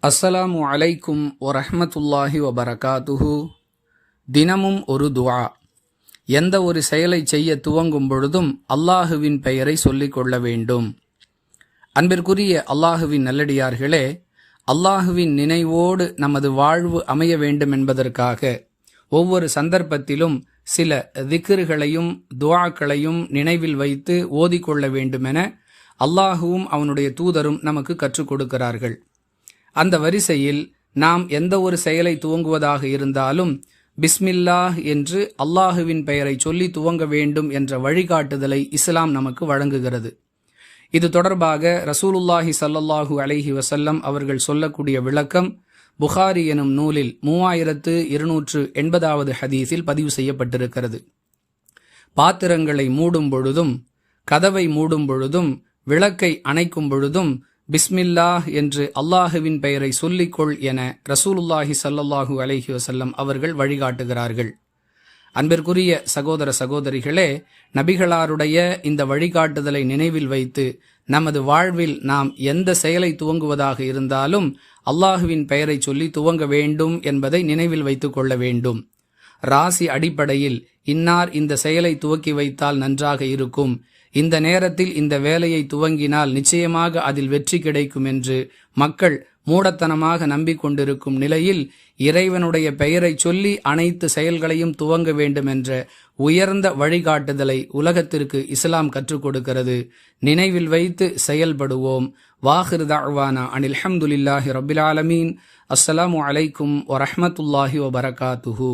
அஸ்ஸலாமு அலைக்கும் வரஹ்மத்துல்லாஹி வபரகாத்துஹு. தினமும் ஒரு துஆ. எந்த ஒரு செயலை செய்ய துவங்கும் பொழுதும் அல்லாஹுவின் பெயரை சொல்லிக் கொள்ள வேண்டும். அன்பிற்குரிய அல்லாஹுவின் நல்லடியார்களே, அல்லாஹுவின் நினைவோடு நமது வாழ்வு அமைய வேண்டும் என்பதற்காக ஒவ்வொரு சந்தர்ப்பத்திலும் சில திக்ருகளையும் துஆக்களையும் நினைவில் வைத்து ஓதிக்கொள்ள வேண்டுமென அல்லாஹுவும் அவனுடைய தூதரும் நமக்கு கற்றுக் கொடுக்கிறார்கள். அந்த வரிசையில் நாம் எந்த ஒரு செயலை துவங்குவதாக இருந்தாலும் பிஸ்மில்லாஹ் என்று அல்லாஹுவின் பெயரை சொல்லி துவங்க வேண்டும் என்ற வழிகாட்டுதலை இஸ்லாம் நமக்கு வழங்குகிறது. இது தொடர்பாக ரசூலுல்லாஹி ஸல்லல்லாஹு அலைஹி வஸல்லம் அவர்கள் சொல்லக்கூடிய விளக்கம் புகாரி எனும் நூலில் 3280வது ஹதீஸில் பதிவு செய்யப்பட்டிருக்கிறது. பாத்திரங்களை மூடும் பொழுதும், கதவை மூடும் பொழுதும், விளக்கை அணைக்கும் பொழுதும் பிஸ்மில்லாஹ் என்று அல்லாஹுவின் பெயரை சொல்லிக்கொள் என ரசூலுல்லாஹி ஸல்லல்லாஹு அலைஹி வஸல்லம் அவர்கள் வழிகாட்டுகிறார்கள். அன்பிற்குரிய சகோதர சகோதரிகளே, நபிகளாருடைய இந்த வழிகாட்டுதலை நினைவில் வைத்து நமது வாழ்வில் நாம் எந்த செயலை துவங்குவதாக இருந்தாலும் அல்லாஹுவின் பெயரை சொல்லி துவங்க வேண்டும் என்பதை நினைவில் வைத்துக் கொள்ள வேண்டும். ராசி அடிப்படையில் இன்னார் இந்த செயலை துவக்கி வைத்தால் நன்றாக இருக்கும், இந்த நேரத்தில் இந்த வேலையை துவங்கினால் நிச்சயமாக அதில் வெற்றி கிடைக்கும் என்று மக்கள் மூடத்தனமாக நம்பிக்கொண்டிருக்கும் நிலையில் இறைவனுடைய பெயரை சொல்லி அனைத்து செயல்களையும் துவங்க வேண்டும் என்ற உயர்ந்த வழிகாட்டுதலை உலகத்திற்கு இஸ்லாம் கற்றுக் கொடுக்கிறது. நினைவில் வைத்து செயல்படுவோம். வாஹிர் தஅவானா அனில் ஹம்துலில்லாஹி ரப்பில் ஆலமீன். அஸ்ஸலாமு அலைக்கும் வரஹ்மத்துல்லாஹி வபரகாத்துஹு.